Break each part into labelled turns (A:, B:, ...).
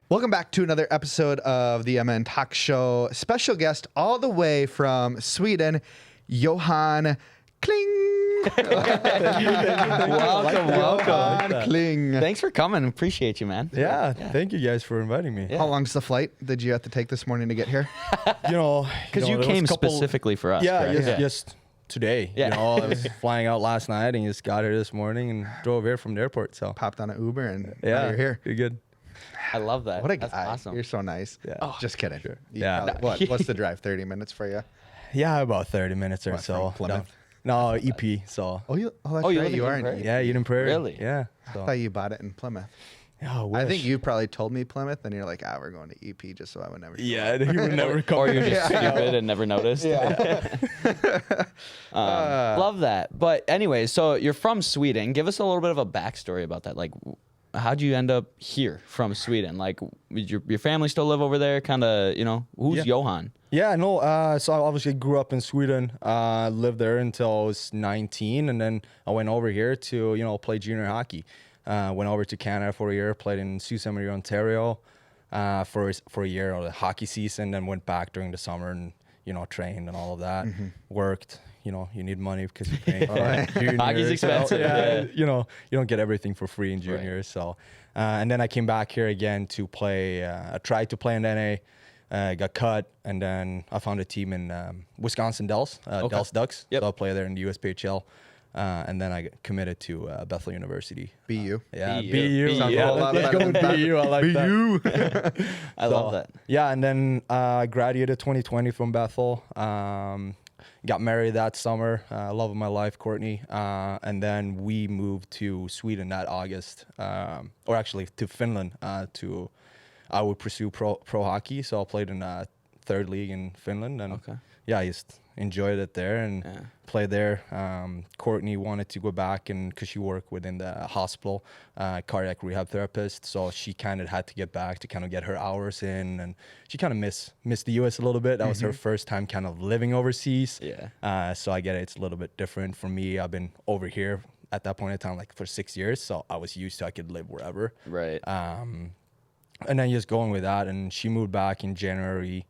A: Welcome back to another episode of the MN Talk Show. Special guest all the way from Sweden, Johan Kling.
B: Welcome.
A: Kling.
B: Thanks for coming. Appreciate you, man.
C: Yeah, thank you guys for inviting me.
A: How long's the flight did you have to take this morning to get here?
B: Because you came specifically for us.
C: Yeah,
B: correct?
C: just today.
B: Yeah.
C: I was flying out last night and just got here this morning and drove here from the airport. So
A: Popped on an Uber and now
C: yeah,
A: you're here.
C: You're good.
B: I love that.
A: What a
B: That's
A: guy.
B: awesome.
A: You're so nice.
C: Yeah.
A: Oh, just kidding.
C: Sure.
A: You
C: Yeah.
A: probably- what's the drive? 30 minutes for you?
C: Yeah, about 30 minutes or
A: What,
C: so.
A: from Plymouth?
C: No, EP. So
A: Oh, that's
B: you
A: right.
B: live
A: You
B: in
A: are in
B: Prairie?
A: Eden.
C: yeah, Eden Prairie.
B: Really?
C: Yeah.
A: I
C: So
A: thought you bought it in Plymouth.
C: yeah,
A: I think you probably told me Plymouth, and you're like, we're going to EP just so I would never. show
C: Yeah,
A: up."
C: you would never come.
B: Or you're
C: here.
B: just stupid and never noticed. Love that. But anyway, so you're from Sweden. Give us a little bit of a backstory about that. Like, how'd you end up here from Sweden? Like, your family still live over there? Kind of, who's
C: Yeah.
B: Johan?
C: Yeah, no. So I obviously grew up in Sweden. Lived there until I was 19, and then I went over here to play junior hockey. Went over to Canada for a year. Played in Sault Ste. Marie, Ontario, for a year of the hockey season. Then went back during the summer and trained and all of that. Worked. You need money because you're paying for juniors.
B: Hockey's expensive.
C: Yeah,
B: Yeah.
C: you don't get everything for free in juniors. So, and then I came back here again to play. I tried to play in NA. Got cut, and then I found a team in Wisconsin Dells, Dells Ducks.
B: Yep.
C: So I'll play there in the USPHL, and then I got committed to Bethel University.
A: BU.
C: Yeah,
B: BU.
C: BU.
A: Sounds a
C: Yeah,
A: whole lot
C: let's
A: better
C: go with
A: than
C: BU. I like that.
A: BU.
B: I love that.
C: Yeah, and then graduated 2020 from Bethel. Got married that summer. Love of my life, Courtney. And then we moved to Sweden that August, or actually to Finland. I would pursue pro hockey, so I played in third league in Finland, and I just enjoyed it there and played there. Courtney wanted to go back, and because she worked within the hospital, cardiac rehab therapist, so she kind of had to get back to kind of get her hours in, and she kind of missed the U.S. a little bit. That was her first time kind of living overseas.
B: Yeah.
C: So I get it; it's a little bit different for me. I've been over here at that point in time like for 6 years, so I was used to I could live wherever.
B: Right.
C: And then just going with that, and she moved back in January.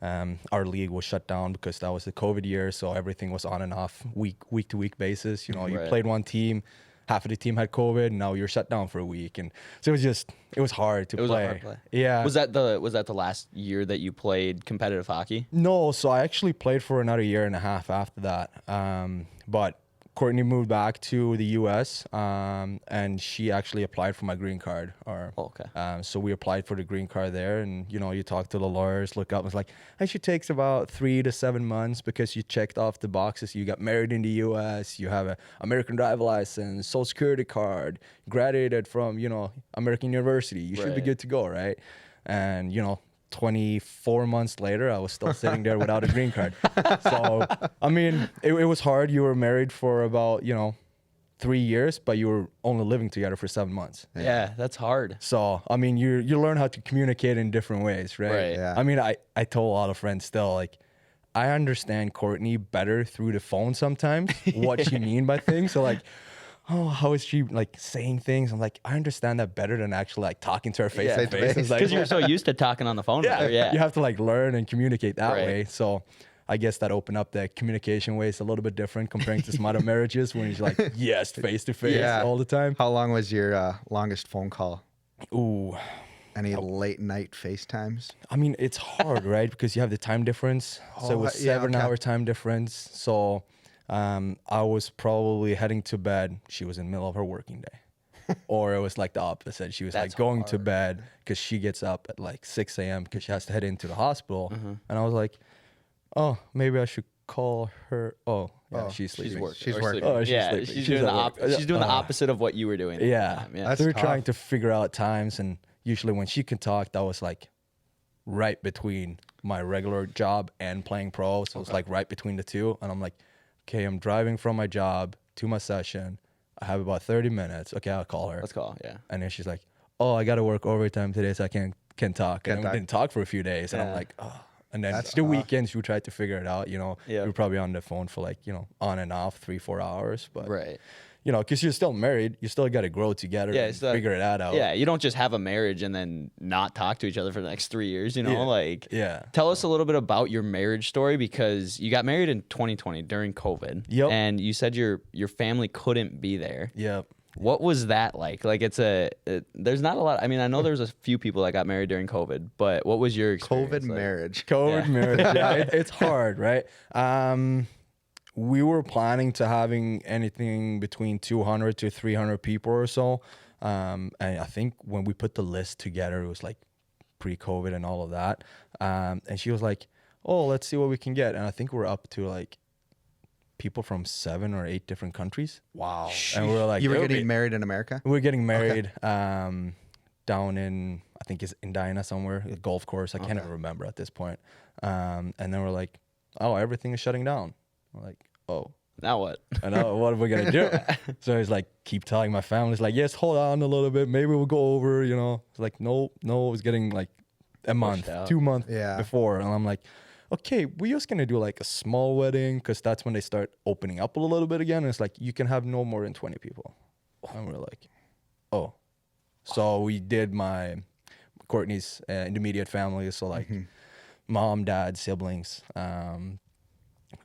C: Our league was shut down because that was the COVID year, so everything was on and off week to week basis. You
B: Right.
C: played one team, half of the team had COVID, and now you're shut down for a week, and so it was hard to play.
B: It was a hard play.
C: Yeah.
B: Was that the last year that you played competitive hockey?
C: No, so I actually played for another year and a half after that. But Courtney moved back to the U.S. And she actually applied for my green card. So we applied for the green card there, and you talk to the lawyers, look up, it's like it should takes about 3 to 7 months because you checked off the boxes. You got married in the U.S. You have an American driver license, Social Security card, graduated from American University. You should be
B: Right.
C: good to go, right? And 24 months later, I was still sitting there without a green card. So, I mean, it was hard. You were married for about, 3 years, but you were only living together for 7 months.
B: Yeah, that's hard.
C: So, I mean, you learn how to communicate in different ways, right?
B: Right.
A: Yeah.
C: I mean, I told a lot of friends still, like, I understand Courtney better through the phone sometimes, what she mean by things. So, like, oh, how is she like saying things? I'm like, I understand that better than actually like talking to her face to face. It's like,
B: Because you're so used to talking on the phone.
C: yeah,
B: with her. Yeah.
C: you have to like learn and communicate that
B: Right.
C: way. So I guess that opened up the communication ways a little bit different comparing to some other marriages when you're like, yes, face to face
A: Yeah.
C: all the time.
A: How long was your longest phone call?
C: Ooh.
A: Any late night FaceTimes?
C: I mean, it's hard, right? Because you have the time difference. So it was
A: yeah,
C: 7-hour time difference. So I was probably heading to bed. She was in the middle of her working day. Or it was like the opposite. She was
B: That's
C: like going to
B: hard.
C: bed because she gets up at like 6 a.m. because she has to head into the hospital. And I was like, oh, maybe I should call her. Oh, yeah, she's sleeping.
B: She's working.
A: She's
B: or
A: working.
B: sleeping.
C: Oh, she's
B: yeah,
C: sleeping.
B: she's
C: She's
B: doing
C: at work.
B: she's doing the opposite of what you were doing. at the
C: Yeah.
B: time.
A: That's
C: So we were
A: tough.
C: trying to figure out times, and usually when she can talk, that was like right between my regular job and playing pro. So it was like right between the two. And I'm like, okay, I'm driving from my job to my session. I have about 30 minutes. Okay, I'll call her.
B: Let's call. Yeah.
C: And then she's like, oh, I got to work overtime today, so I can't talk. And we didn't talk for a few days. And I'm
B: Yeah.
C: like, oh. And then
A: That's
C: the
A: tough.
C: weekends, we tried to figure it out.
B: Yeah.
C: We were probably on the phone for like, on and off 3-4 hours. But
B: Right.
C: you know, because you're still married, you still got to grow together and figure it out.
B: Yeah, you don't just have a marriage and then not talk to each other for the next 3 years, you know?
C: Yeah.
B: Like,
C: Yeah.
B: tell us a little bit about your marriage story, because you got married in 2020 during COVID.
C: Yep.
B: And you said your family couldn't be there.
C: Yep.
B: What was that like? Like, there's not a lot. I mean, I know there's a few people that got married during COVID, but what was your experience
A: COVID
B: like?
A: marriage.
C: COVID marriage. Yeah, it's hard, right? We were planning to having anything between 200 to 300 people or so. And I think when we put the list together, it was like pre-COVID and all of that. And she was like, oh, let's see what we can get. And I think we're up to like people from 7 or 8 different countries.
A: Wow.
C: And we were like,
A: You were getting married in America?
C: we're getting married down in, I think it's Indiana somewhere, a golf course. I can't even remember at this point. And then we're like, oh, everything is shutting down. We're like, oh.
B: Now what?
C: I know, what are we going to do? So he's like, keep telling my family. It's like, yes, hold on a little bit. Maybe we'll go over, you know. It's like, no, it was getting like a month,
B: out.
C: 2 months
A: Yeah.
C: before. And I'm like, okay, we're just going to do like a small wedding, because that's when they start opening up a little bit again. And it's like, you can have no more than 20 people. And we're like, oh. So we did Courtney's intermediate family. So like mom, dad, siblings.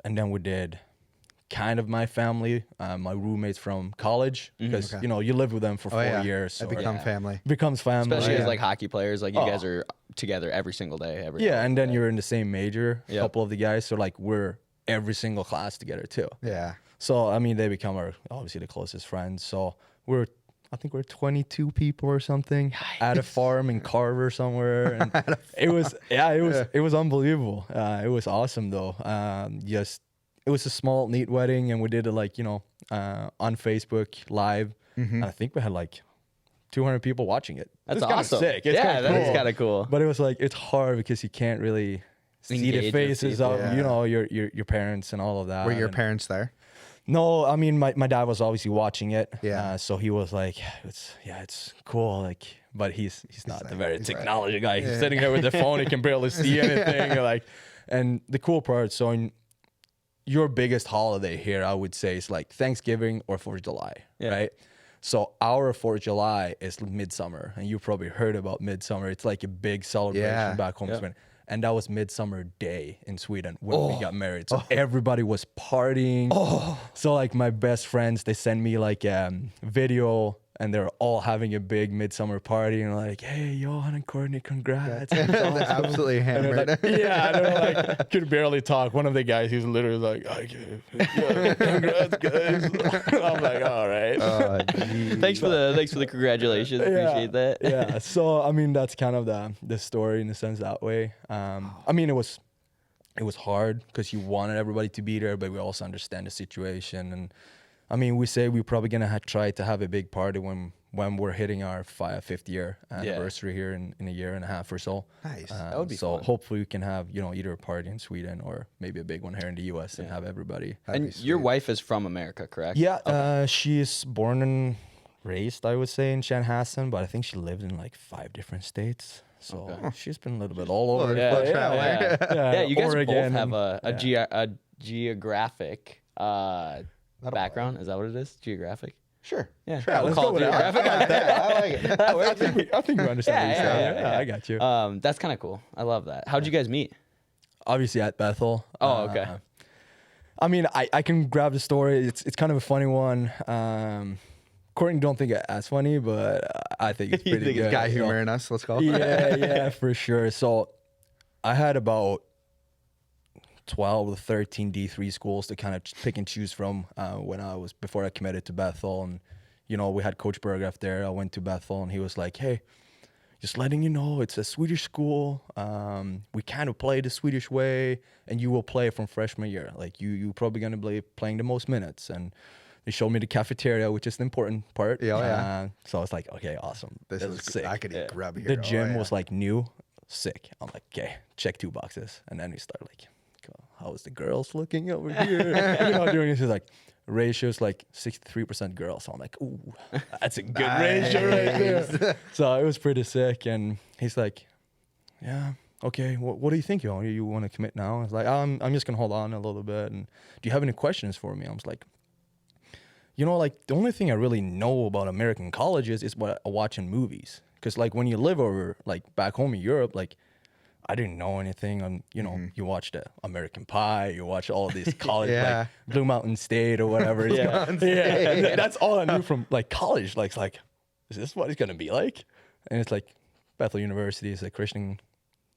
C: And then we did kind of my family, my roommates from college, because, you know, you live with them for 4 years. So
A: It becomes family.
C: becomes family.
B: Especially
C: yeah.
B: as like hockey players, like you guys are together every single day.
C: Yeah, and then you're in the same major, a
B: Yep.
C: couple of the guys. So like we're every single class together too.
A: Yeah.
C: So, I mean, they become obviously the closest friends. So I think we're 22 people or something at a farm in Carver somewhere. And it was unbelievable. It was awesome though. It was a small, neat wedding, and we did it like, you know, on Facebook Live. And I think we had like 200 people watching it.
B: That's
C: It's kinda
B: awesome.
C: sick. It's
B: Yeah,
C: kinda
B: that is
C: cool.
B: kind of cool.
C: But it was like, it's hard because you can't really see
B: Engage
C: the
B: with
C: faces
B: people.
C: of, you know, your parents and all of that.
A: Were your
C: And-
A: parents there?
C: No, I mean, my dad was obviously watching it.
A: Yeah.
C: So he was like, it's cool. Like, but he's not the very technology guy. He's sitting there with the phone. He can barely see anything. Like, and the cool part, so your biggest holiday here, I would say, is like Thanksgiving or 4th of July, right? So our 4th of July is Midsummer, and you probably heard about Midsummer. It's like a big celebration back home in Sweden. And that was Midsummer Day in Sweden when we got married. So everybody was partying. So like my best friends, they send me like video, and they're all having a big midsummer party, and like, hey, Johan and Courtney, congrats.
A: They're absolutely hammered.
C: Like, yeah, they're like, could barely talk. One of the guys, he's literally like, congrats, guys. I'm like, all right.
B: Thanks for the congratulations. Appreciate that.
C: Yeah. So I mean, that's kind of the story in a sense that way. I mean, it was hard because you wanted everybody to be there, but we also understand the situation. And I mean, we say we're probably gonna try to have a big party when we're hitting our 5th year anniversary here in a year and a half or so.
A: Nice.
B: That would be
C: so
B: fun.
C: hopefully we can have, you know, either a party in Sweden or maybe a big one here in the US and have everybody.
B: And your wife is from America, correct?
C: Yeah, she is born and raised, I would say, in Chanhassen, but I think she lived in like 5 different states. So she's been a little bit all over.
B: Yeah, yeah, you guys
C: Oregon
B: both have
C: and-
B: a geographic background. Is that what it is? Geographic?
A: Sure.
B: Yeah.
A: Sure.
B: We'll
A: Let's
B: call
A: go
B: it
A: with that.
B: geographic.
A: I like it.
B: That works.
C: I think we understand what you're saying.
B: Yeah.
C: I got you.
B: That's kind of cool. I love that. How'd you guys meet?
C: Obviously at Bethel.
B: Oh, okay.
C: I mean, I can grab the story. It's kind of a funny one. Courtney don't think it's as funny, but I think it's pretty good.
A: Guy
C: So-
A: humor in us. Let's go.
C: yeah, for sure. So I had about 12 to 13 D3 schools to kind of pick and choose from before I committed to Bethel. And, you know, we had Coach Berggraf there. I went to Bethel, and he was like, hey, just letting you know, it's a Swedish school. We kind of play the Swedish way, and you will play from freshman year. Like, you're probably going to be playing the most minutes. And they showed me the cafeteria, which is the important part.
A: Yeah.
C: So I was like, okay, awesome.
A: This is
C: sick.
A: I could eat grub here.
C: The gym was like new, sick. I'm like, okay, check 2 boxes. And then we start like, how's the girls looking over here? You know, doing this is like ratios like 63% girls. So I'm like, ooh, that's a good ratio right there. So it was pretty sick. And he's like, yeah, okay, what do you think, Johan? You want to commit now? I was like, I'm just gonna hold on a little bit. And do you have any questions for me? I was like, you know, like the only thing I really know about American colleges is what I watch in movies. Because like when you live over like back home in Europe, like I didn't know anything on, you know, you watch the American Pie, you watch all these college,
A: Yeah.
C: like Blue Mountain State or whatever. It's
B: Yeah.
C: called. Yeah. That's all I knew from like college. Like, is this what it's going to be like? And it's like Bethel University is a Christian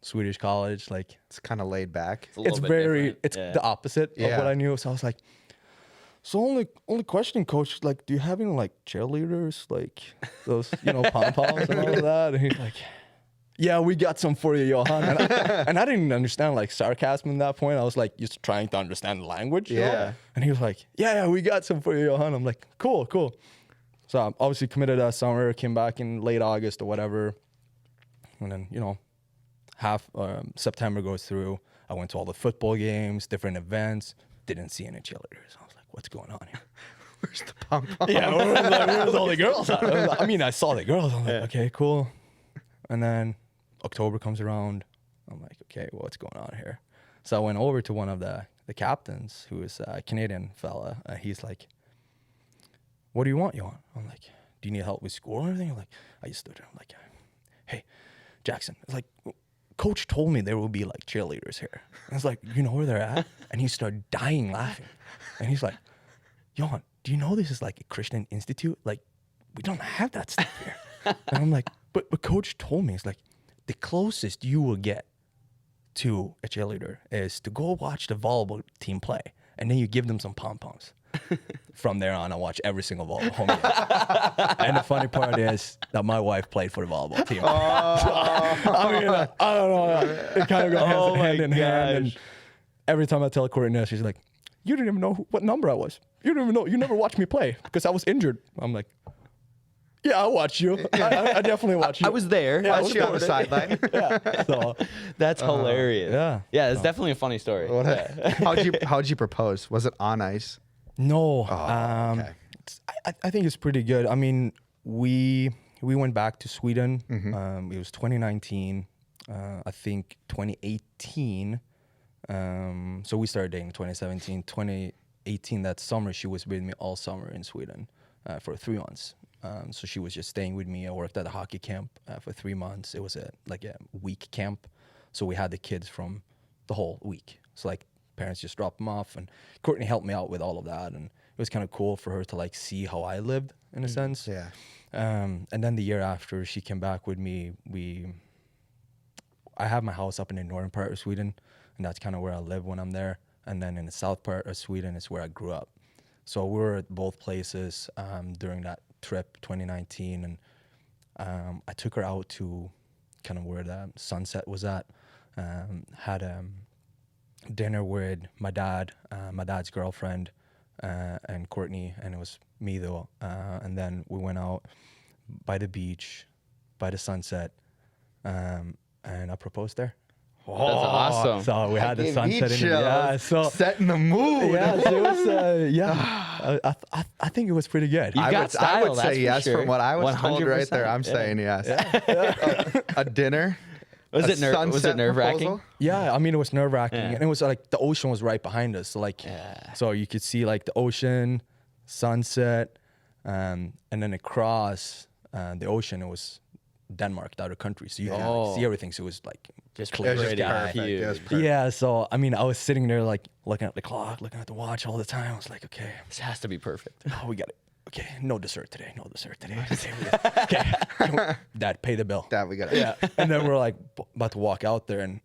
C: Swedish college. Like
A: It's kind of laid back.
B: a little
C: it's
B: bit
C: very,
B: different.
C: it's
B: Yeah.
C: the opposite of
A: Yeah.
C: what I knew. So I was like, so only question, coach, like, do you have any like cheerleaders, like those, you know, pom-poms and all of that? And he's like, yeah, we got some for you, Johan. And I didn't understand like sarcasm at that point. I was like just trying to understand the language. you know?
A: Yeah.
C: And he was like, yeah, we got some for you, Johan. I'm like, cool. So I obviously committed that summer, came back in late August or whatever. And then, you know, September goes through. I went to all the football games, different events. Didn't see any cheerleaders. I was like, what's going on here?
A: Where's the pom-pom?
C: Yeah, where's all the girls? I mean, I saw the girls. I'm like, okay, cool. And then October comes around. I'm like, okay, what's going on here? So I went over to one of the captains, who is a Canadian fella. He's like, what do you want, Johan? I'm like, do you need help with school or anything? I'm like, I just stood there. I'm like, hey, Jackson. It's like, coach told me there will be like cheerleaders here. I was like, you know where they're at? And he started dying laughing. And he's like, Johan, do you know this is like a Christian institute? Like, we don't have that stuff here. And I'm like, but coach told me, it's like, the closest you will get to a cheerleader is to go watch the volleyball team play. And then you give them some pom-poms. From there on, I watch every single volleyball home game. And the funny part is that my wife played for the volleyball team. So, I mean, I don't know. It kind of goes hand in hand. And every time I tell Courtney, she's like, you didn't even know what number I was. You didn't even know. You never watched me play because I was injured. I'm like, yeah, I watched you. I definitely watched you.
B: I was there.
A: Yeah, watch you on the sideline.
C: So,
B: That's hilarious.
C: yeah.
B: It's definitely a funny story.
A: How'd you propose? Was it on ice?
C: no.
A: Okay.
C: I think it's pretty good. I mean, we went back to Sweden. It was 2019. I think 2018. So we started dating 2017. 2018, that summer, she was with me all summer in Sweden for 3 months. So she was just staying with me. I worked at a hockey camp for 3 months. It was a week camp. So we had the kids from the whole week. So like parents just dropped them off, and Courtney helped me out with all of that. And it was kind of cool for her to like see how I lived in a sense.
A: Yeah.
C: And then the year after she came back with me, I have my house up in the northern part of Sweden, and that's kind of where I live when I'm there. And then in the south part of Sweden is where I grew up. So we were at both places during that trip, 2019, and I took her out to kind of where the sunset was at. Had dinner with my dad's girlfriend, and Courtney, and it was me though. And then we went out by the beach, by the sunset, and I proposed there.
B: That's awesome.
C: So we had the
A: Gave
C: sunset
A: me
C: in the, yeah,
A: chills.
C: so
A: Setting the mood.
C: yeah, so it was I think it was pretty good.
B: You got
A: I
B: style,
A: would
B: that's
A: say
B: for
A: yes.
B: sure.
A: From what I was told right there,
B: 100%,
A: I'm
B: yeah.
A: saying yes. A dinner.
B: Was
A: a
B: it
A: sunset
B: nerve wracking?
A: proposal?
C: Yeah, I mean, it was nerve wracking,
B: Yeah.
C: and it was like the ocean was right behind us. So like, so you could see like the ocean, sunset, and then across the ocean, it was Denmark, the other country. So you could
B: Oh.
C: see everything. So it was like
B: Just
C: clear.
A: It was just
B: pretty
A: perfect. It was
B: huge.
A: perfect.
C: Yeah, so I mean, I was sitting there like looking at the clock, looking at the watch all the time. I was like, okay,
B: This has to be perfect.
C: oh, we got it. Okay, no dessert today. No dessert today. Okay, Dad, pay the bill.
A: That we got it.
C: Yeah, and then we're like about to walk out there, and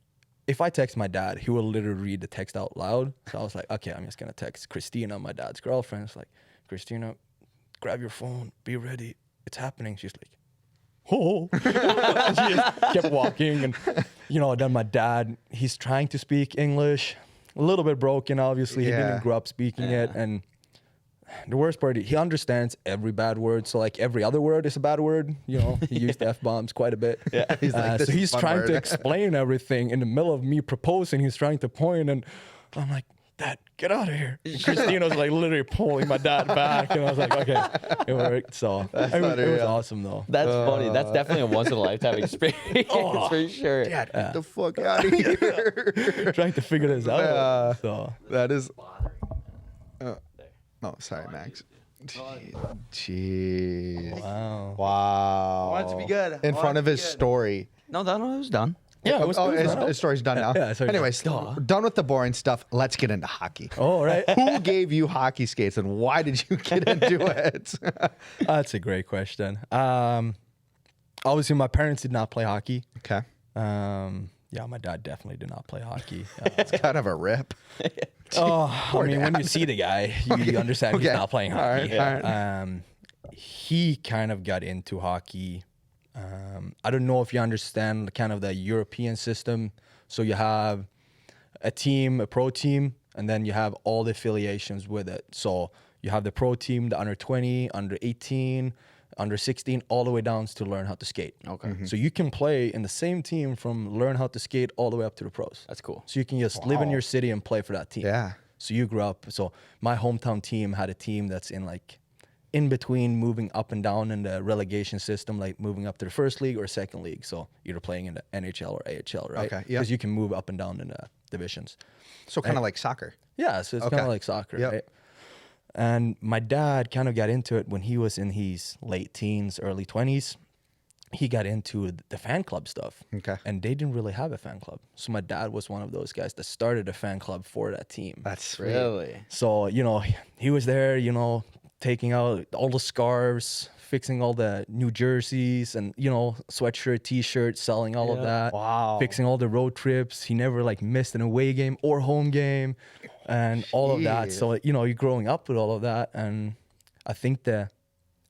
C: if I text my dad, he will literally read the text out loud. So I was like, okay, I'm just gonna text Christina, my dad's girlfriend. It's like, Christina, grab your phone, be ready, it's happening. She's like, oh, and she just kept walking, and then my dad, he's trying to speak English, a little bit broken, obviously. He
A: Yeah.
C: didn't grow up speaking it, and the worst part, he understands every bad word. So like every other word is a bad word. He used F-bombs quite a bit.
A: Yeah, he's like, this
C: so
A: is
C: he's
A: a fun
C: trying
A: word.
C: to explain everything in the middle of me proposing. He's trying to point, and I'm like, Dad, get out of here. And Christina's like literally pulling my dad back, and I was like, okay, it worked. So it was
A: unreal.
C: awesome though.
B: That's funny. That's definitely a once in a lifetime experience for sure.
A: Dad, get the fuck out of here.
C: Trying to figure this out. So
A: That is. Oh, sorry, Max. Jeez.
C: Wow.
A: Wow.
D: I want it to be good.
A: In
D: I want
A: front
D: it
A: of
D: to be
A: his
D: good.
A: story.
B: No, that was done.
C: Yeah, it was,
A: Oh,
C: it was
A: his story's done now.
C: Yeah, sorry.
A: Anyways, done with the boring stuff. Let's get into hockey.
C: Oh, right.
A: Who gave you hockey skates and why did you get into it?
C: That's a great question. Obviously, my parents did not play hockey.
A: Okay.
C: Yeah, my dad definitely did not play hockey.
A: It's kind of a rip.
C: I mean, when you see the guy, you understand he's
A: Okay.
C: not playing
A: All
C: hockey.
A: right, all right.
C: He kind of got into hockey. I don't know if you understand kind of the European system. So you have a team, a pro team, and then you have all the affiliations with it. So you have the pro team, the under 20, under 18, under 16, all the way down to learn how to skate.
B: Okay.
C: So you can play in the same team from learn how to skate all the way up to the pros.
B: That's cool.
C: So you can just live in your city and play for that team.
A: Yeah.
C: So you grew up. So my hometown team had a team that's in between moving up and down in the relegation system, like moving up to the first league or second league. So either playing in the NHL or AHL, right?
A: Okay, yep.
C: Because you can move up and down in the divisions.
A: So kind of like soccer.
C: Yeah, so it's kind
A: Okay.
C: of like soccer,
A: Yep.
C: right? And my dad kind of got into it when he was in his late teens, early 20s. He got into the fan club stuff.
A: Okay.
C: And they didn't really have a fan club. So my dad was one of those guys that started a fan club for that team.
A: That's sweet.
B: Really?
C: So, he was there, taking out all the scarves, fixing all the new jerseys and, sweatshirt, t-shirts, selling all of that.
A: Wow.
C: Fixing all the road trips. He never missed an away game or home game and all of that.
A: Jeez.
C: So, you're growing up with all of that. And I think the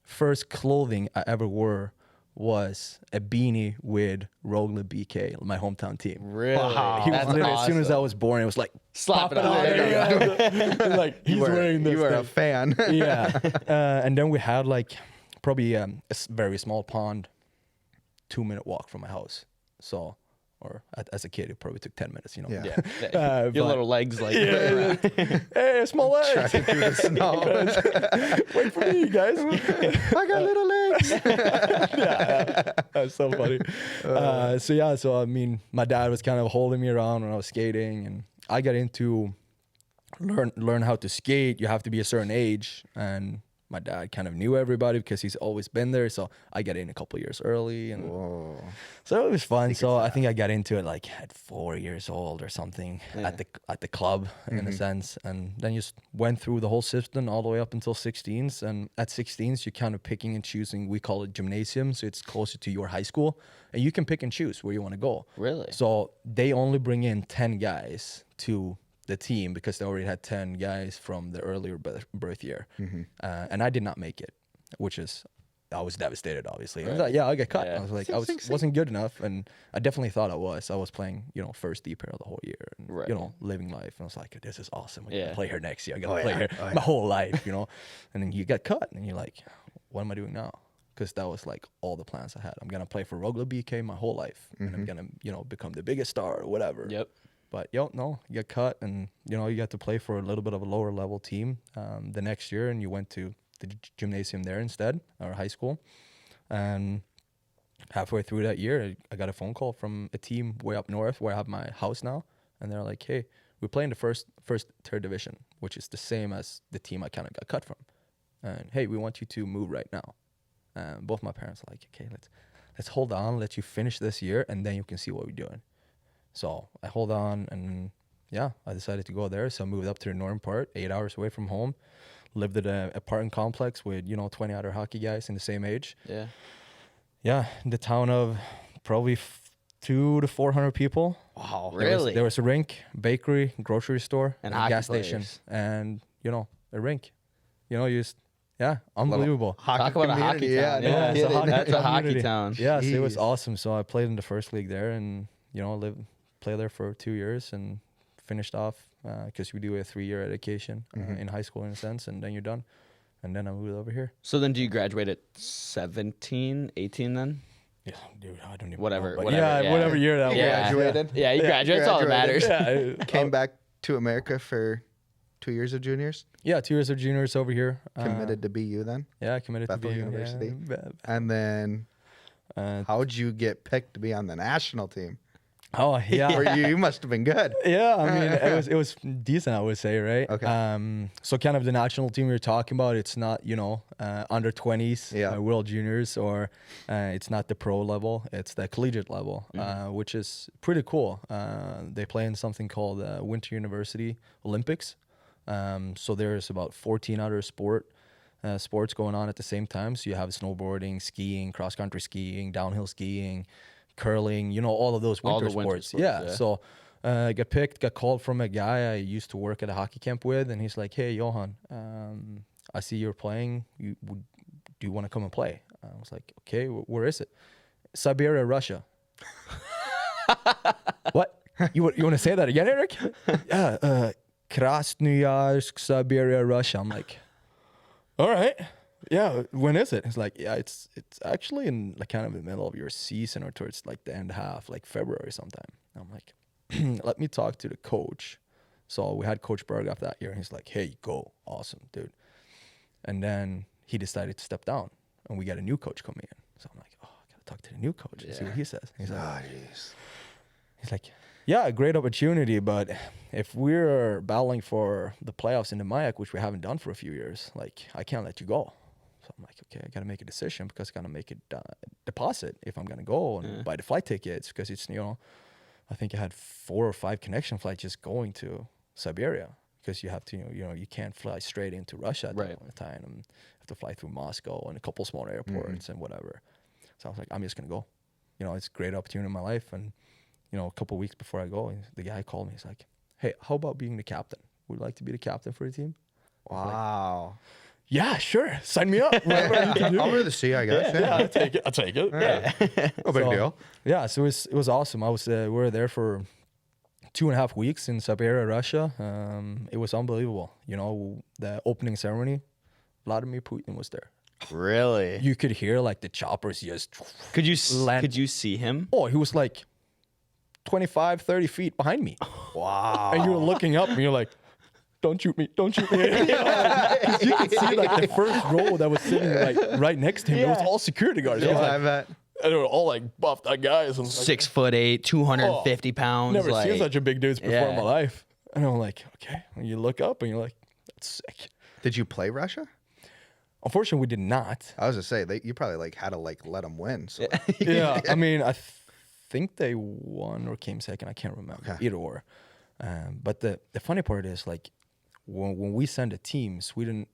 C: first clothing I ever wore was a beanie with Rogla BK, my hometown team.
B: Really?
A: Wow.
C: He was
B: That's
C: literally, as soon as I
B: awesome.
C: was born, it was like,
B: Slap it on
C: on
B: there.
C: there. Like, he's wearing this
A: You were a
C: thing.
A: fan.
C: Yeah. And then we had probably a very small pond, 2-minute walk from my house. So, or as a kid, it probably took 10 minutes,
A: Yeah.
B: Yeah. Your
C: but-
B: little legs like
C: Hey, small legs.
A: Tracking through the snow.
C: Wait for me, guys.
A: I got little legs.
C: That's so funny. So I mean, my dad was kind of holding me around when I was skating, and I got into learn how to skate. You have to be a certain age, and my dad kind of knew everybody because he's always been there. So I got in a couple years early, and
A: Whoa.
C: so it was fun. So I think I got into it at 4 years old or something at the club in a sense, and then just went through the whole system all the way up until 16s. And at 16s, you're kind of picking and choosing. We call it gymnasium, so it's closer to your high school, and you can pick and choose where you want to go.
B: Really?
C: So they only bring in 10 guys to the team because they already had 10 guys from the earlier birth year, and I did not make it, which is. I was devastated, obviously. I was like, yeah, I got cut.
B: Yeah.
C: I was like, wasn't good enough, and I definitely thought I was. I was playing, first D pair the whole year, and
B: Right.
C: living life. And I was like, this is awesome. I'm
B: Yeah.
C: gonna play here next year. I'm gonna play here my whole life, And then you get cut, and you're like, what am I doing now? Because that was all the plans I had. I'm gonna play for Rogla BK my whole life, and I'm gonna, become the biggest star or whatever.
B: Yep.
C: But no, you get cut, and you got to play for a little bit of a lower level team the next year, and you went to the gymnasium there instead, or high school. And halfway through that year, I got a phone call from a team way up north where I have my house now, and they're like, "Hey, we play in the first tier division, which is the same as the team I kind of got cut from. And hey, we want you to move right now." Both my parents are like, "Okay, let's hold on, let you finish this year, and then you can see what we're doing." So I hold on, and yeah, I decided to go there. So I moved up to the northern part, 8 hours away from home. Lived at a apartment complex with 20 other hockey guys in the same age.
B: Yeah.
C: Yeah, in the town of probably 200 to 400 people.
A: Wow.
B: Really?
C: There was a rink, bakery, grocery store,
B: And
C: a
B: hockey
C: gas station,
B: players.
C: and a rink. Unbelievable.
B: Talk about a hockey
A: community,
B: town.
A: no
B: Yeah,
A: kidding.
B: that's a hockey
C: Community.
B: town.
C: Yeah, so it was
A: Jeez.
C: awesome. So I played in the first league there, and played there for 2 years, and finished off because we do a 3-year education in high school in a sense, and then you're done. And then I moved over here.
B: So then do you graduate at 17, 18 then?
C: Yeah, dude, I don't even
B: Whatever,
C: know, but
B: whatever, yeah.
C: whatever year that
B: Yeah.
C: was.
A: Graduated.
B: Yeah, you graduate. That's all that matters.
A: graduated.
C: Yeah,
A: Came back to America for 2 years of juniors.
C: yeah, 2 years of juniors over here.
A: Committed to BU then.
C: Yeah, committed
A: Bethel
C: to BU,
A: University.
C: Yeah.
A: And then
C: Uh,
A: how'd you get picked to be on the national team?
C: Oh yeah.
A: Or you must have been good.
C: Yeah, I mean, it was decent, I would say, right?
A: Okay.
C: So kind of the national team you're talking about, it's not, under 20s,
A: Yeah.
C: World Juniors, or it's not the pro level, it's the collegiate level, which is pretty cool. They play in something called Winter University Olympics. So there's about 14 other sports going on at the same time. So you have snowboarding, skiing, cross-country skiing, downhill skiing, curling, all of those winter sports. Yeah. So I got called from a guy I used to work at a hockey camp with, and he's like, "Hey, Johan, I see you're playing. Do you want to come and play?" I was like, "Okay, where is it?" Siberia, Russia. What? You want to say that again, Eric? Yeah. Krasnoyarsk, Siberia, Russia. I'm like, all right. Yeah, when is it? It's like, yeah, it's actually in like kind of the middle of your season or towards like the end half, like February sometime. I'm like, let me talk to the coach. So we had Coach Berghoff that year, and he's like, hey, go. Awesome, dude. And then he decided to step down, and we got a new coach coming in. So I'm like, oh, I got to talk to the new coach and see what he says. He's like, he's like, yeah, great opportunity, but if we're battling for the playoffs in the MIAC, which we haven't done for a few years, like, I can't let you go. So I'm like, okay, I got to make a decision because I got to make a deposit if I'm going to go and buy the flight tickets, because it's, I think I had 4 or 5 connection flights just going to Siberia, because you have to, you can't fly straight into Russia at that point in time. And you have to fly through Moscow and a couple small airports and whatever. So I was like, I'm just going to go. It's a great opportunity in my life. And, a couple of weeks before I go, the guy called me. He's like, hey, how about being the captain? Would you like to be the captain for the team?
A: Wow.
C: Yeah, sure. Sign me up. Whatever I need to do.
A: I'll wear the C, I guess.
C: Yeah, I'll take it. I'll take it. Yeah.
A: No big deal.
C: Yeah, so it was awesome. We were there for 2.5 weeks in Siberia, Russia. It was unbelievable. The opening ceremony, Vladimir Putin was there.
B: Really?
C: You could hear like the choppers just.
B: Could you see him?
C: Oh, he was like 25, 30 feet behind me.
A: Wow.
C: And you were looking up and you're like, don't shoot me, don't shoot me. Because you could see like the first row that was sitting like right next to him. It was all security guards.
A: Yeah,
C: I was like,
A: I bet.
C: and they were all like buffed out guys. And
B: 6'8", 250 pounds.
C: Never
B: like,
C: seen such a big dudes before in my life. And I'm like, okay. And you look up and you're like, that's sick.
A: Did you play Russia?
C: Unfortunately, we did not.
A: I was gonna say you probably like had to like let them win. So
C: Yeah, I mean, I think they won or came second. I can't remember.
A: Okay.
C: Either or. But the funny part is like when we send a team, Sweden,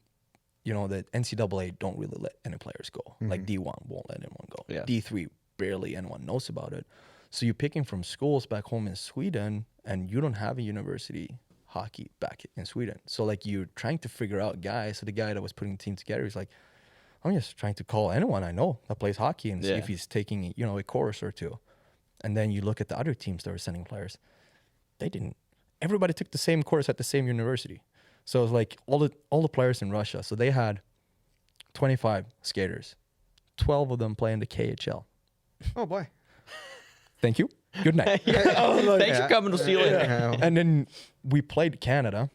C: the NCAA don't really let any players go. Like D1 won't let anyone go.
B: Yeah.
C: D3 barely anyone knows about it. So you're picking from schools back home in Sweden, and you don't have a university hockey back in Sweden. So like you're trying to figure out guys. So the guy that was putting the team together, he's like, I'm just trying to call anyone I know that plays hockey and see if he's taking a course or two. And then you look at the other teams that were sending players. They didn't. Everybody took the same course at the same university. So it was like all the players in Russia. So they had 25 skaters. 12 of them play in the KHL.
A: oh boy.
C: Thank you. Good night.
B: Thanks for coming. We'll see you later.
C: And then we played Canada.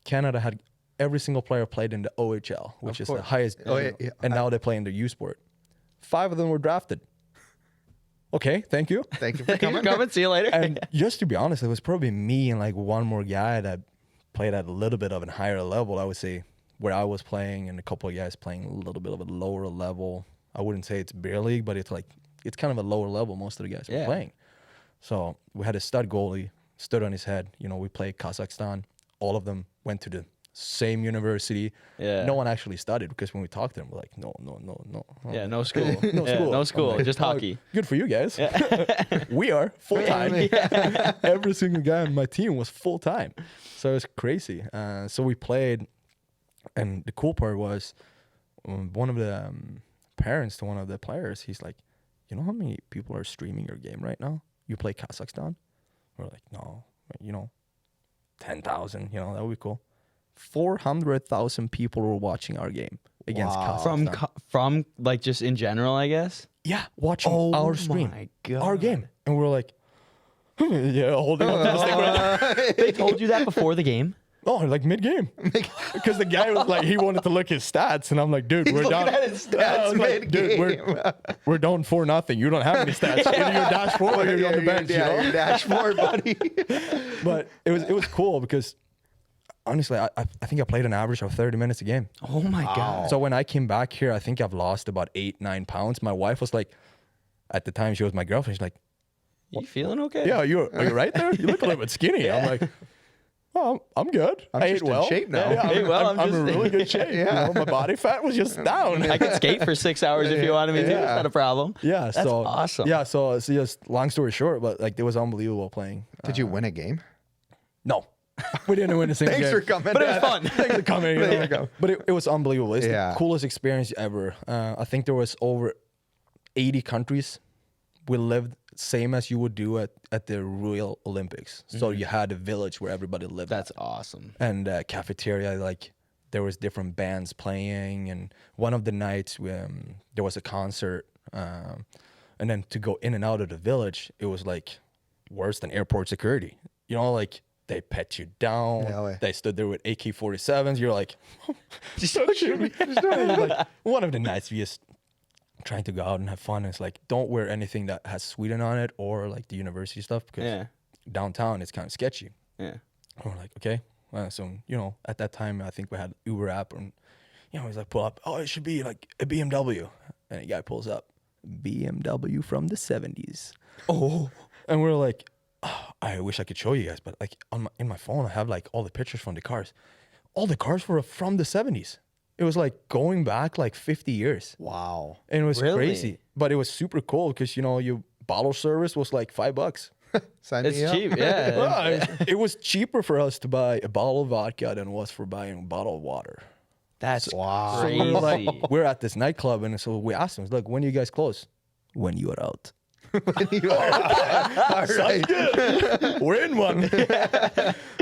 C: Canada had every single player played in the OHL, which is the highest.
A: Oh, yeah.
C: And now they play in the U Sport. 5 of them were drafted. Okay, thank you.
A: Thank you for coming.
B: Coming. See you later.
C: And just to be honest, it was probably me and like one more guy that played at a little bit of a higher level, I would say, where I was playing, and a couple of guys playing a little bit of a lower level. I wouldn't say it's beer league, but it's kind of a lower level most of the guys were playing. So we had a stud goalie, stood on his head. We played Kazakhstan. All of them went to the same university.
B: Yeah.
C: No one actually studied, because when we talked to them, we're like, no.
B: Yeah, no school.
C: No school.
B: No school.
C: I'm like,
B: Just hockey.
C: Good for you guys. We are full-time. Every single guy on my team was full-time. So it was crazy. So we played, and the cool part was one of the parents to one of the players, he's like, you know how many people are streaming your game right now? You play Kazakhstan? We're like, no, 10,000, that would be cool. 400,000 people were watching our game against Kazakhstan.
B: From like just in general, I guess.
C: Yeah, watching our stream,
B: my God.
C: our game, and we're like, yeah, holding on to this thing.
B: They told you that before the game?
C: Oh, like mid-game. Because the guy was like, he wanted to look his stats. And I'm like, dude, we're down.
A: At his stats
C: Dude, we're down 4-0. You don't have any stats. Either you're dash 4 or you're on the bench.
A: Yeah, you're dash 4, buddy.
C: But it was cool because honestly, I think I played an average of 30 minutes a game.
B: Oh my God.
C: So when I came back here, I think I've lost about 8-9 pounds. My wife was like, at the time she was my girlfriend. She's like,
B: You feeling okay?
C: yeah, are you right there? You look a little bit skinny. I'm like, oh, I'm good. I ate
A: just in
C: well.
A: shape now.
C: Yeah,
B: Hey, well,
C: I'm in really good shape.
A: Yeah.
C: You know, my body fat was just down.
B: I could skate for 6 hours if you wanted me to.
A: Yeah.
B: That's not a problem.
C: Yeah,
B: That's
C: so
B: awesome.
C: Yeah, so just long story short, but like it was unbelievable playing.
A: Did you win a game?
C: No, we didn't win the same
A: Thanks
C: game.
A: for coming.
B: But it was fun.
C: Thanks for coming.
A: There you go.
C: But it was unbelievable. It's
A: Yeah.
C: the coolest experience ever. I think there was over 80 countries. We lived same as you would do at the Royal Olympics. So you had a village where everybody lived.
B: That's awesome.
C: And cafeteria, like there was different bands playing, and one of the nights there was a concert, and then to go in and out of the village, it was like worse than airport security. You know, like they pet you down.
A: Yeah,
C: They stood there with AK-47s. You're like, just don't shoot me. Like, one of the nights we just trying to go out and have fun. And it's like, don't wear anything that has Sweden on it or like the university stuff because downtown it's kind of sketchy.
B: Yeah.
C: And we're like, okay. So, you know, at that time, I think we had Uber app and, you know, he's like, pull up. Oh, it should be like a BMW. And a guy pulls up, BMW from the 70s. Oh. And we're like, oh, I wish I could show you guys. But like in my phone, I have like all the pictures from the cars. All the cars were from the 70s. It was like going back like 50 years.
A: Wow.
C: And it was
B: Really?
C: crazy. But it was super cool because, you know, your bottle service was like $5.
A: Sign
B: It's
A: me up.
B: cheap. Yeah.
C: Well, it was cheaper for us to buy a bottle of vodka than it was for buying a bottle of water.
B: That's
A: Wow.
C: So
B: crazy.
C: we were like, we're at this nightclub, and so we asked them, look, when do you guys close? When you are out.
A: All right.
C: We're in one.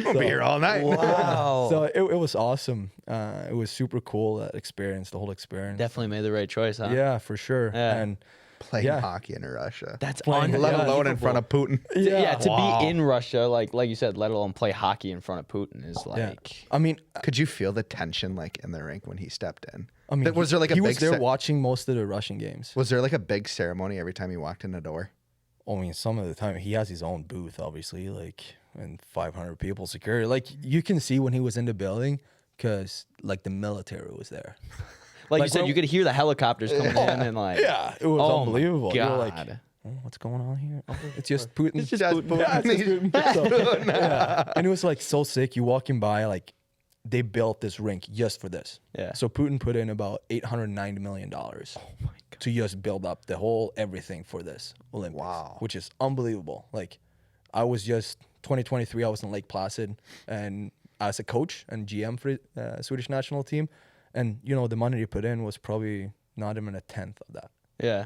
A: We'll be here all night.
B: Wow.
C: So it was awesome. It was super cool, that experience, the whole experience.
B: Definitely made the right choice, huh?
C: Yeah, for sure.
B: Yeah.
C: And
A: Playing
C: Yeah.
A: hockey in Russia.
B: That's
C: Playing-
B: unreal.
A: let
C: Yeah,
A: alone
C: Super
A: in front of Putin.
B: Yeah, to
A: Wow.
B: be in Russia, like you said, let alone play hockey in front of Putin is
C: yeah.
B: like.
C: I mean,
A: Could you feel the tension like in the rink when he stepped in?
C: I mean,
A: was there like a
C: he
A: big
C: was there
A: ce-
C: watching most of the Russian games.
A: Was there like a big ceremony every time he walked in the door?
C: I mean, some of the time he has his own booth, obviously, like, and 500 people security. Like, you can see when he was in the building because, like, the military was there.
B: Like you
C: Like,
B: said,
C: when-
B: you could hear the helicopters coming in and like.
C: Yeah, it was
B: Oh my
C: unbelievable. You were like,
B: God.
C: oh, what's going on here? Oh, it's just Putin.
B: It's just
A: Just
B: Putin.
C: Yeah, it's just Putin. So, yeah. And it was like so sick. You walking by, like, they built this rink just for this.
B: Yeah.
C: So Putin put in about $890 million to just build up the whole everything for this Olympics.
A: Wow.
C: Which is unbelievable. Like, I was just 2023. I was in Lake Placid, and as a coach and GM for the Swedish national team, and you know the money you put in was probably not even a tenth of that.
B: Yeah.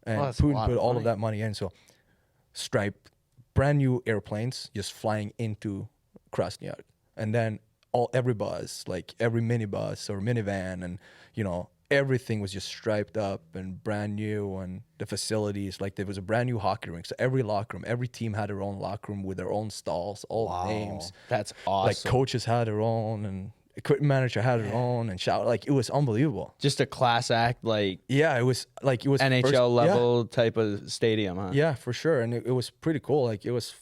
C: And
A: Well, that's a
C: Putin
A: lot
C: put
A: of
C: all
A: money.
C: of that money in. So, brand new airplanes just flying into Krasnoyarsk, and then every bus, like every minibus or minivan, and you know everything was just striped up and brand new, and the facilities, like there was a brand new hockey rink. So every locker room, every team had their own locker room with their own stalls, all names.
B: That's
C: Like
B: awesome.
C: coaches had their own, and equipment manager had their own, and shout like it was unbelievable.
B: Just a class act, like
C: Yeah, it was like it was
B: NHL
C: first- yeah.
B: level type of stadium, huh?
C: Yeah, for sure. And it was pretty cool. Like it was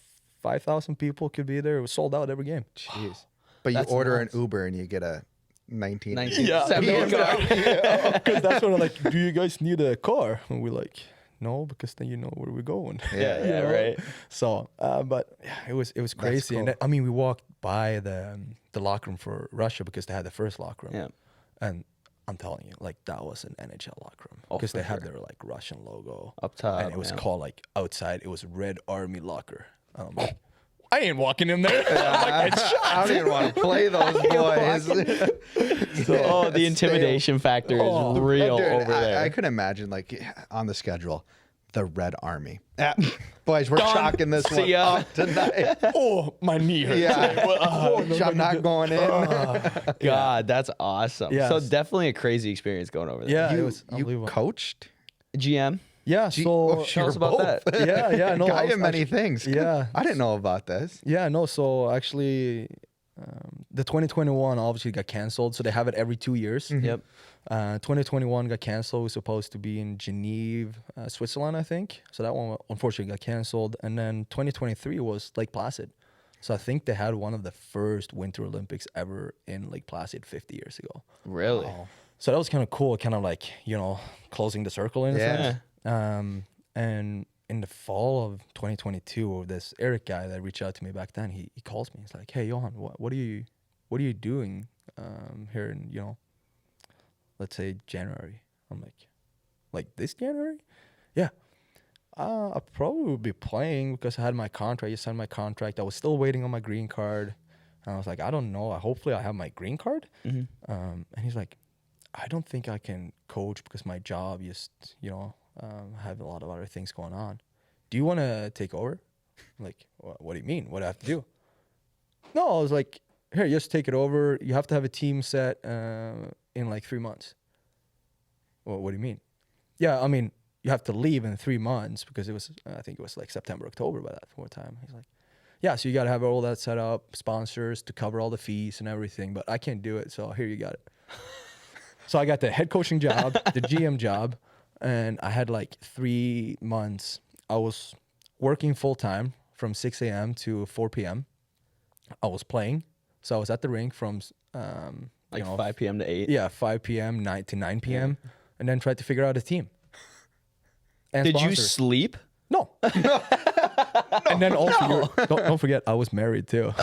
C: 5,000 people could be there. It was sold out every game.
A: Jeez. But you
B: That's
A: order
B: nuts.
A: an Uber and you get a 19.
B: 1970 car.
C: Because that's when I'm like, do you guys need a car? And we're like, no, because then you know where we're going.
B: Yeah,
C: You
B: yeah,
C: know?
B: right.
C: So, but yeah, it was crazy. And
A: cool.
C: then, I mean, we walked by the locker room for Russia because they had the first locker room.
B: Yeah.
C: And I'm telling you, like that was an NHL locker room
B: Oh,
C: because
B: for
C: they had
B: sure.
C: their like Russian logo
B: Up top,
C: and it was
B: yeah.
C: called like outside. It was Red Army Locker. I'm like, I ain't walking in there. I'm like, it's shot.
A: I don't even want to play those boys.
B: Oh, the intimidation factor is real
A: Dude,
B: over there.
A: I could imagine like on the schedule, the Red Army. Boys, we're chalking this
B: See
A: one
B: ya.
A: up tonight.
C: Oh, my knee hurts.
A: Yeah. I'm not going in.
B: God, that's awesome.
C: Yes.
B: So definitely a crazy experience going over there.
C: Yeah, it
A: You,
C: was
A: you
C: unbelievable.
A: coached?
B: GM.
C: Yeah, so
B: Tell us about that.
C: yeah, no,
A: Guy
C: I was
A: in many
C: actually-
A: things.
C: Yeah.
A: I didn't know about this.
C: Yeah, no. So actually, the 2021 obviously got canceled, so they have it every 2 years.
B: Yep.
C: 2021 got canceled. It was supposed to be in Geneva, Switzerland, I think. So that one unfortunately got canceled. And then 2023 was Lake Placid. So I think they had one of the first Winter Olympics ever in Lake Placid 50 years ago.
B: Really?
C: So that was kind of cool, kind of like, closing the circle in a sense. And in the fall of 2022, this Eric guy that reached out to me back then, he calls me. He's like, "Hey, Johan, what are you doing here in, let's say January?" I'm like this January? Yeah. I probably would be playing because I had my contract. You signed my contract. I was still waiting on my green card. And I was like, I don't know. Hopefully I have my green card. And he's like, I don't think I can coach because my job just, have a lot of other things going on. Do you want to take over? I'm like, what do you mean? What do I have to do? No, I was like, here, just take it over. You have to have a team set in like 3 months. Well, what do you mean? Yeah, I mean, you have to leave in 3 months because I think it was like September, October by that time. He's like, yeah, so you got to have all that set up, sponsors to cover all the fees and everything, but I can't do it. So here you got it. So I got the head coaching job, the GM job, and I had like 3 months. I was working full time from 6 a.m. to 4 p.m. I was playing. So I was at the rink from
B: 5 p.m. to 8?
C: Yeah, 5 p.m. 9 to 9 p.m. And then tried to figure out a team. And
B: Did you
C: sponsors.
B: sleep?
C: No. And then also, don't forget, I was married too.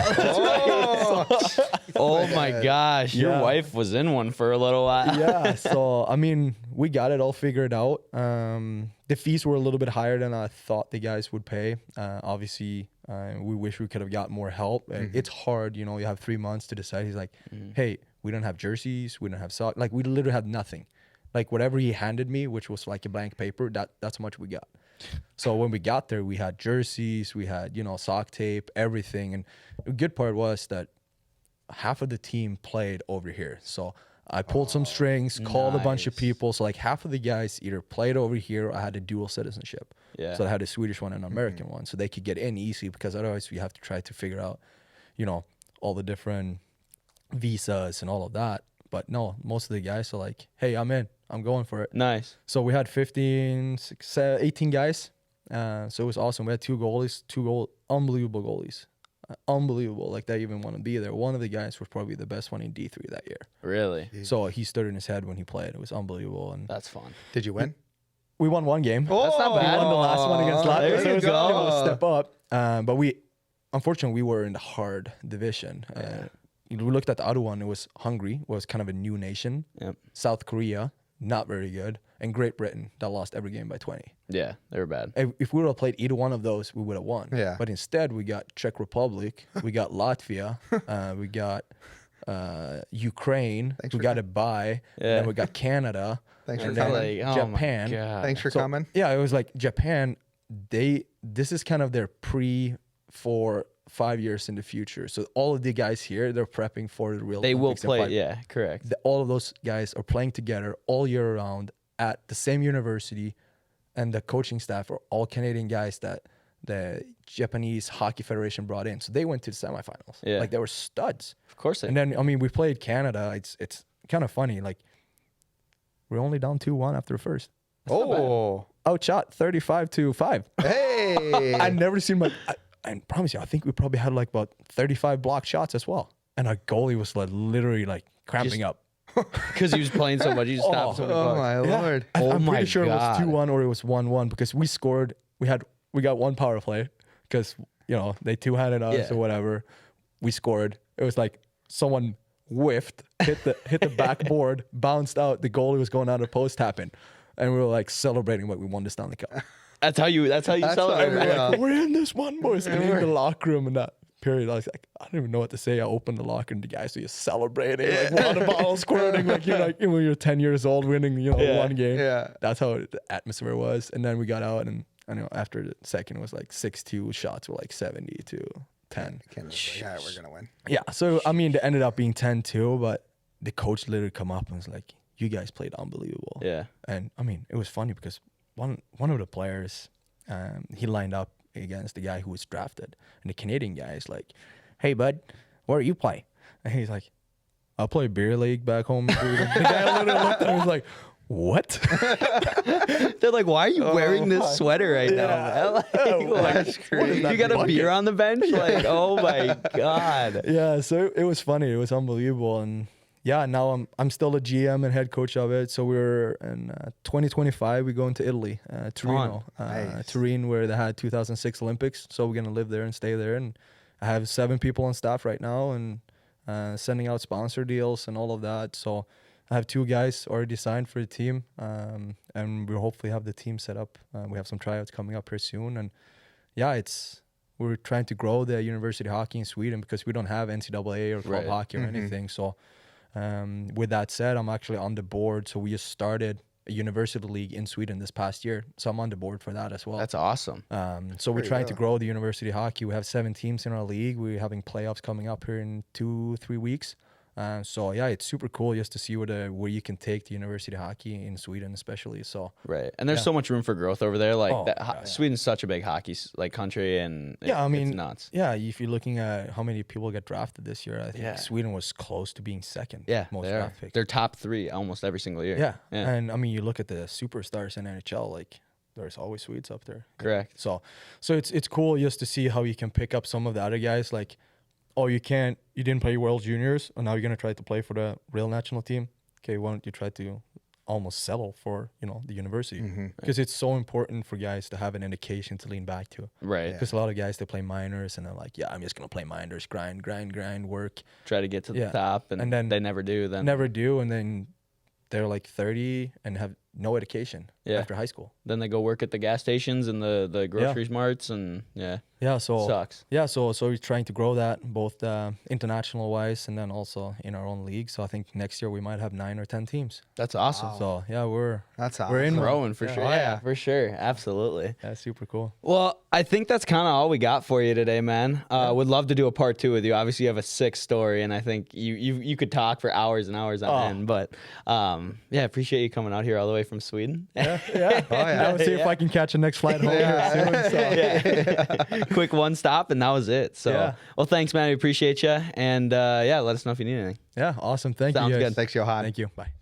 B: Oh my gosh, your
C: Yeah.
B: wife was in one for a little while.
C: Yeah, so I mean, we got it all figured out. The fees were a little bit higher than I thought the guys would pay. Obviously, we wish we could have got more help. It's hard, you have 3 months to decide. He's like, hey, we don't have jerseys, we don't have socks. Like, we literally had nothing. Like, whatever he handed me, which was like a blank paper, that's how much we got. So when we got there, we had jerseys, we had, sock tape, everything. And the good part was that half of the team played over here. So I pulled some strings, called a bunch of
B: nice.
C: people. So like half of the guys either played over here or I had a dual citizenship.
B: Yeah.
C: So I had a Swedish one and an American one. So they could get in easy because otherwise we have to try to figure out, all the different visas and all of that. But no, most of the guys are like, hey, I'm in. I'm going for it.
B: Nice.
C: So we had 18 guys. So it was awesome. We had 2 goalies, unbelievable goalies. Unbelievable. Like, they even want to be there. One of the guys was probably the best one in D3 that year.
B: Really?
C: So he stood in his head when he played. It was unbelievable. And
B: That's fun.
A: Did you win?
C: we won 1 game.
B: That's not
C: We
B: bad.
C: won the last one against Latvia.
B: There
C: So
B: you
C: it was
B: go.
C: able to step up. But unfortunately, we were in the hard division. We looked at the other one. It was Hungary, was kind of a new nation.
B: Yep.
C: South Korea, not very good. And Great Britain, that lost every game by 20.
B: Yeah, they were bad.
C: If we would have played either one of those, we would have won.
A: Yeah.
C: But instead, we got Czech Republic, we got Latvia, we got Ukraine,
A: Thanks
C: we
A: for
C: got a bye, and
A: Yeah.
C: then we got Canada,
A: Thanks for
C: and then
A: coming.
B: Like, oh my
C: Japan.
B: God.
A: Thanks for
C: So,
A: coming.
C: Yeah, it was like Japan. This is kind of their pre for 5 years in the future. So all of the guys here, they're prepping for the real.
B: They will
C: Olympics in
B: play.
C: 5
B: Yeah, correct.
C: all of those guys are playing together all year round at the same university, and the coaching staff are all Canadian guys that the Japanese Hockey Federation brought in. So they went to the semifinals.
B: Yeah.
C: Like, they were studs.
B: Of course they.
C: And then, I mean, we played Canada. It's kind of funny. Like, we're only down 2-1 after the first.
A: Oh,
C: Outshot 35-5.
A: hey!
C: I've never seen I promise you, I think we probably had like about 35 blocked shots as well. And our goalie was like literally like cramping up.
B: Because he was playing so much, he just stopped. so many
A: Oh
B: pucks.
A: my
C: Yeah.
A: lord!
C: I'm
B: my
C: pretty sure
B: God.
C: it was 2-1 or it was 1-1 because we scored. We got 1 power play because they 2-handed us
B: Yeah.
C: or whatever. We scored. It was like someone whiffed, hit the backboard, bounced out. The goalie was going out of post tapping, and we were like celebrating like we won the Stanley Cup.
B: That's how you
A: That's
B: celebrate.
A: what-
B: right?
A: yeah.
C: We're in this one, boys. And in the locker room in that period, I was like, I don't even know what to say. I opened the locker and the guys were just celebrating, like water bottles squirting, like when you're 10 years old winning,
B: Yeah.
C: 1 game.
A: Yeah.
C: That's how the atmosphere was. And then we got out, and I know after the second it was like 6-2 shots were like 70-10.
A: Canada's like, yeah, we're gonna win.
C: Yeah. So I mean, they ended up being 10-2, but the coach literally come up and was like, "You guys played unbelievable."
B: Yeah.
C: And I mean, it was funny because one of the players, he lined up against the guy who was drafted, and the Canadian guy is like, "Hey, bud, where you play? And he's like, I play beer league back home in Sweden. The guy literally looked at me and was like, what?
B: They're like, why are you wearing this sweater right now, man? Like,
A: That's crazy.
B: you got a beer on the bench? Like, oh my God.
C: Yeah, so it was funny. It was unbelievable. And yeah, now I'm still a GM and head coach of it. So we're in 2025, we go into Italy, Torino.
A: Nice.
C: Turin, where they had 2006 Olympics. So we're going to live there and stay there. And I have 7 people on staff right now and sending out sponsor deals and all of that. So I have 2 guys already signed for the team, and we'll hopefully have the team set up. We have some tryouts coming up here soon, and yeah, we're trying to grow the university hockey in Sweden because we don't have NCAA or club hockey or anything. So with that said, I'm actually on the board. So we just started a university league in Sweden this past year, so I'm on the board for that as well.
B: That's awesome.
C: So we're trying to grow the university hockey. We have 7 teams in our league. We're having playoffs coming up here in 2-3 weeks. So yeah, it's super cool just to see where you can take the university hockey in Sweden, especially. So
B: Right, and there's so much room for growth over there. Like
C: yeah.
B: Sweden's such a big hockey like country, and
C: I mean,
B: it's nuts.
C: Yeah, if you're looking at how many people get drafted this year, I think Sweden was close to being second.
B: Yeah,
C: most
B: they
C: draft
B: are.
C: pick.
B: They're top 3 almost every single year.
C: Yeah.
B: Yeah.
C: And I mean, you look at the superstars in NHL, like there's always Swedes up there.
B: Correct.
C: So it's cool just to see how you can pick up some of the other guys, like, oh, you didn't play World Juniors, and now you're going to try to play for the real national team. Okay, why don't you try to almost settle for, the university? Because it's so important for guys to have an indication to lean back to.
B: Right.
C: Because a lot of guys, they play minors, and they're like, yeah, I'm just going to play minors, grind, work.
B: Try to get to the top, and then they never do.
C: Never do, and then they're like 30 and have no education after high school.
B: Then they go work at the gas stations and the grocery marts, and
C: so
B: sucks.
C: So we're trying to grow that both international wise and then also in our own league. So I think next year we might have 9 or 10 teams.
B: That's awesome.
C: So yeah, we're
A: awesome.
B: Growing for sure. Yeah, for sure. Absolutely.
C: That's super cool.
B: Well, I think that's kind of all we got for you today, man. Would love to do a part 2 with you. Obviously, you have a sick story, and I think you could talk for hours and hours on end. But appreciate you coming out here all the way from Sweden.
C: I'll see if I can catch the next flight home here soon. So.
B: Quick one stop, and that was it. So, well, thanks, man. We appreciate you, and let us know if you need anything.
C: Yeah, awesome. Thank you.
B: Sounds
C: Guys.
B: good.
A: Thanks, Johan.
C: Thank you. Bye.